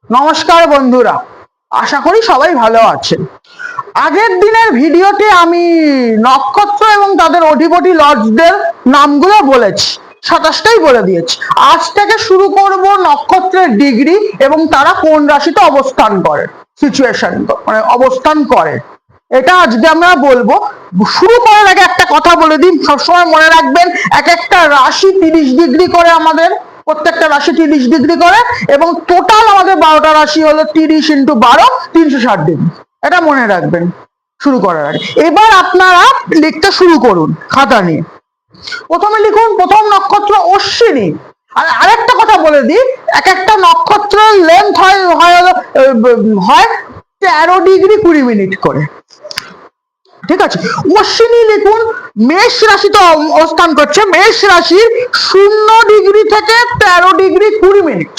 নমস্কার বন্ধুরা, আশা করি সবাই ভালো আছেন। আগের দিনের ভিডিওতে আমি নক্ষত্র এবং তাদের অধিপতি লর্ডসদের নামগুলো বলেছি, 27টাই বলে দিয়েছি। আজ থেকে শুরু করব নক্ষত্রের ডিগ্রি এবং তারা কোন রাশিতে অবস্থান করে, সিচুয়েশন মানে অবস্থান করে, এটা আজকে আমরা বলবো। শুরু করার আগে একটা কথা বলে দিই, সবসময় মনে রাখবেন এক একটা রাশি 30 ডিগ্রি করে, আমাদের প্রত্যেকটা রাশি 30 ডিগ্রি করে এবং টোটাল আমাদের 12টা রাশি হলো 30 × 12 360 ডিগ্রি। এটা মনে রাখবেন শুরু করার আগে। এবার আপনারা লিখতে শুরু করুন খাতা নিয়ে। প্রথমে লিখুন প্রথম নক্ষত্র অশ্বিনী। আর আরেকটা কথা বলে দিই, এক একটা নক্ষত্রের লেন্থ হয় 13 ডিগ্রি 20 মিনিট করে, ঠিক আছে। অশ্বিনী লিখুন মেষ রাশিতে অবস্থান করছে, মেষ রাশির 0 ডিগ্রি থেকে 13 ডিগ্রি 20 মিনিট,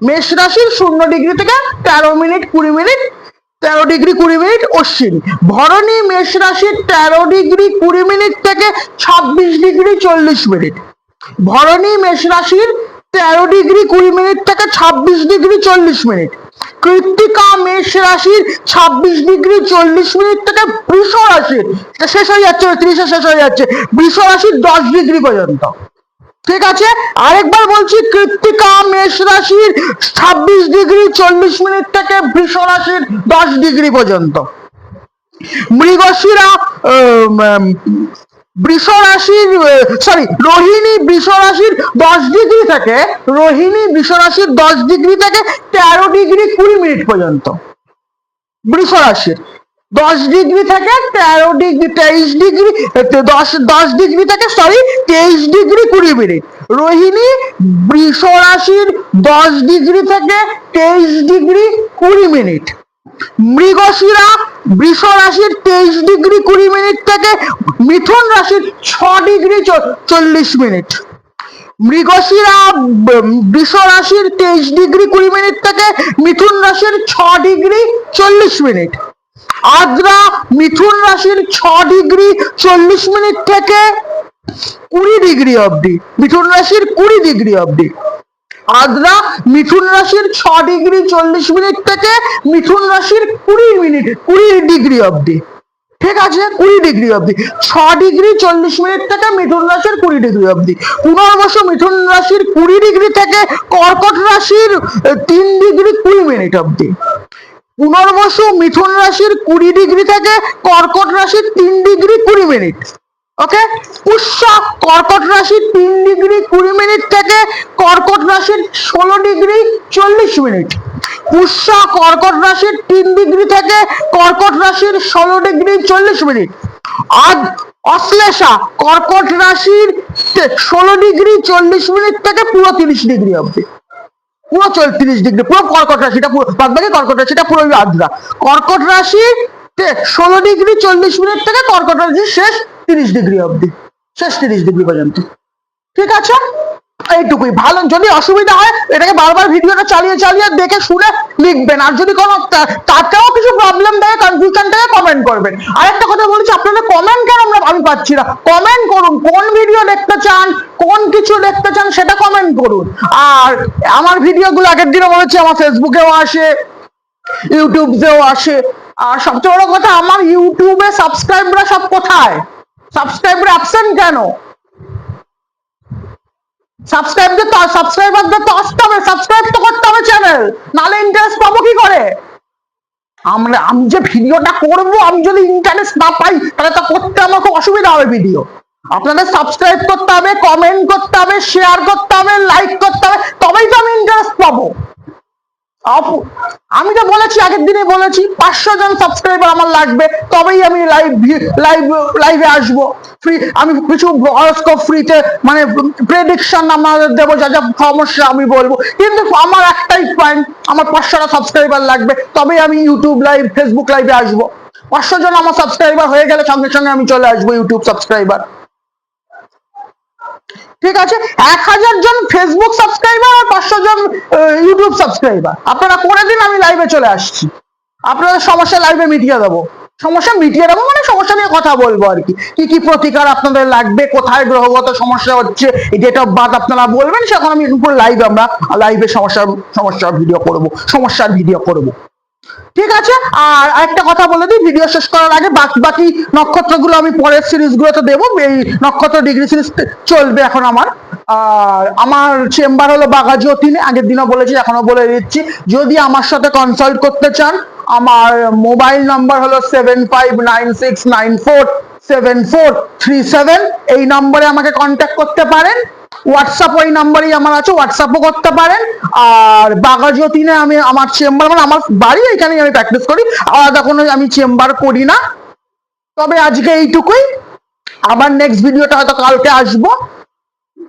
মেষ রাশির 0 ডিগ্রি থেকে 13 minute 20 minute, 13 degree 20 minute Ashwini. Bharani মেষ রাশির 13 ডিগ্রি 20 মিনিট থেকে 26 ডিগ্রি 40 মিনিট, ভরণী মেষ রাশির 13 ডিগ্রি 20 মিনিট থেকে 26 ডিগ্রি 40 মিনিট। কৃত্তিকা মেষ রাশির 26 ডিগ্রি 40 মিনিট থেকে বৃষ রাশির, শেষ হয়ে যাচ্ছে 30 শেষ হয়ে যাচ্ছে, বৃষ রাশির 10 ডিগ্রি পর্যন্ত, ঠিক আছে। আরেকবার বলছি, কৃত্তিকা মেষ রাশির 26 ডিগ্রি 40 মিনিট থেকে বৃষ রাশির 10 ডিগ্রি পর্যন্ত। মৃগশিরা বৃষ রাশির রোহিণী বৃষ রাশির 10 ডিগ্রি থেকে, রোহিণী বৃষ রাশির 10 ডিগ্রি থেকে 13 ডিগ্রি 20 মিনিট পর্যন্ত, বৃষ রাশির 10 ডিগ্রি থেকে 13 ডিগ্রি 23 ডিগ্রি 10 ডিগ্রি থেকে 23 ডিগ্রি 20 মিনিট। রোহিণী বৃষ রাশির 10 ডিগ্রি থেকে 23 ডিগ্রি 20 মিনিট। মৃগশিরা বৃষ রাশির 23 ডিগ্রি 20 মিনিট থেকে মিথুন রাশির 6 ডিগ্রি 40 মিনিট। মৃগশিরা বৃষ রাশির 23 ডিগ্রি 20 মিনিট থেকে মিথুন রাশির 6 ডিগ্রি 40 মিনিট। আদ্রা মিথুন রাশির 6 ডিগ্রি 40 মিনিট থেকে 20 ডিগ্রি অবধি, মিথুন রাশির 20 ডিগ্রি অবধি। আদ্রা মিথুন রাশির 6 ডিগ্রি 40 মিনিট থেকে মিথুন রাশির 20 ডিগ্রি অবধি, ঠিক আছে, 20 ডিগ্রি অবধি। 6 ডিগ্রি 40 মিনিট থেকে মিথুন রাশির 20 ডিগ্রি অবধি। পুনর্বসু মিথুন রাশির 20 ডিগ্রি থেকে কর্কট রাশির 3 ডিগ্রি 20 মিনিট অবধি। পুনর্বসু মিথুন রাশির 20 ডিগ্রি থেকে কর্কট রাশির 3 ডিগ্রি 20 মিনিট, ওকে। পুষ্যা কর্কট রাশির 3 ডিগ্রি 20 মিনিট থেকে কর্কট রাশির 16 ডিগ্রি 40 মিনিট। পুষ্যা কর্কট রাশির 3 ডিগ্রি থেকে কর্কট রাশির 16 ডিগ্রি 40 মিনিট। অশ্লেষা কর্কট রাশির 16 ডিগ্রি 40 মিনিট থেকে পুরো 30 ডিগ্রি অবধি, পুরো 30 ডিগ্রি, পুরো কর্কট রাশিটা, পুরো বাদবাকি কর্কট রাশিটা পুরো আদ্রা। কর্কট রাশির 16 ডিগ্রি 40 মিনিট থেকে কর্কট রাশির শেষ 30 ডিগ্রি অবধি, শেষ 30 ডিগ্রি পর্যন্ত, ঠিক আছে। এইটুকুই। ভালো, যদি অসুবিধা হয় এটাকে বারবার ভিডিওটা চালিয়ে চালিয়ে দেখে শুনে লিখবেন, আর যদি কোনো তাতেও কিছু প্রবলেম থাকে, কনফিউশন থাকে, কমেন্ট করবেন। আরেকটা কথা বলছি, আপনাদের কমেন্ট কেন আমি পাচ্ছি না, কমেন্ট করুন, কোন ভিডিও দেখতে চান, কোন কিছু দেখতে চান সেটা কমেন্ট করুন। আর আমার ভিডিওগুলো আগের দিনে বলেছি আমার ফেসবুকেও আসে, ইউটিউবেও আসে। আর সবচেয়ে বড় কথা, আমার ইউটিউবে সাবস্ক্রাইবরা সব কোথায়, সাবস্ক্রাইবার অ্যাবসেন্ট কেন? সাবস্ক্রাইবারদের তো আসতে হবে, সাবস্ক্রাইব তো করতে হবে চ্যানেল, নালে ইন্টারেস্ট পাবো কি করে? আমি যে ভিডিওটা করব, আমি যদি ইন্টারেস্ট না পাই তাহলে তো করতে আমার খুব অসুবিধা হবে ভিডিও। আপনাদের সাবস্ক্রাইব করতে হবে, কমেন্ট করতে হবে, শেয়ার করতে হবে, লাইক করতে হবে, তবেই তো আমি ইন্টারেস্ট পাবো। আমি তো বলেছি, আগের দিনে বলেছি 500 জন সাবস্ক্রাইবার আমার লাগবে, তবেই আমি লাইভে আসবো। ফ্রি আমি কিছু হরোস্কোপ ফ্রিতে মানে প্রেডিকশন আমাদের দেবো, যা যা সমস্যা আমি বলবো। কিন্তু আমার একটাই পয়েন্ট, আমার 500টা সাবস্ক্রাইবার লাগবে, তবেই আমি ইউটিউব লাইভ, ফেসবুক লাইভে আসবো। 500 জন আমার সাবস্ক্রাইবার হয়ে গেলে সঙ্গে সঙ্গে আমি চলে আসবো ইউটিউব সাবস্ক্রাইবার, ঠিক আছে। 1000 জন ফেসবুক সাবস্ক্রাইবার আর 500 জন ইউটিউব সাবস্ক্রাইবার আপনারা করে দিন, আমি লাইভে চলে আসছি, আপনাদের সমস্যা লাইভে মিটিয়ে দেবো। সমস্যা মিটিয়ে দেবো, মানে সমস্যা নিয়ে কথা বলবো আর কি, কি কি প্রতিকার আপনাদের লাগবে, কোথায় গ্রহগত সমস্যা হচ্ছে, এই ডেট অফ বার্থ আপনারা বলবেন, সেখন আমি উপর লাইভ, আমরা লাইভে সমস্যার ভিডিও করব, সমস্যার ভিডিও করব। ঠিক আছে। আর আরেকটা কথা বলে দিই ভিডিও শেষ করার আগে, বাকি বাকি নক্ষত্রগুলো আমি পরের সিরিজগুলোতে দেবো, এই নক্ষত্র ডিগ্রি সিরিজ চলবে এখন আমার। আর আমার চেম্বার হলো বাঘাযতীনে, আগের দিনও বলেছি এখনো বলে দিচ্ছি, যদি আমার সাথে কনসাল্ট করতে চান আমার মোবাইল নাম্বার হলো 7596947437, এই নম্বরে আমাকে কন্ট্যাক্ট করতে পারেন। হোয়াটসঅ্যাপ ওই নাম্বারেই আমার আছে, হোয়াটসঅ্যাপও করতে পারেন। আর বাঘাযতীনে আমি আমার চেম্বার, মানে আমার বাড়ি এখানেই, আমি প্র্যাকটিস করি, আলাদা কোনো আমি চেম্বার করি না। তবে আজকে এইটুকুই, আবার নেক্সট ভিডিওটা হয়তো কালকে আসবো,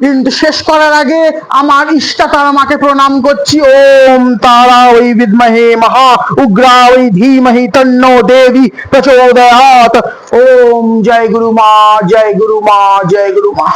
কিন্তু শেষ করার আগে আমার ইষ্টা তারা মাকে প্রণাম করছি। ওম তারা ওই বিদ্মহে মহা উগ্রা ওই ধীমহি তন্নো দেবী প্রচোদয়াৎ। ওম জয় গুরু মা, জয় গুরু মা, জয় গুরু মা।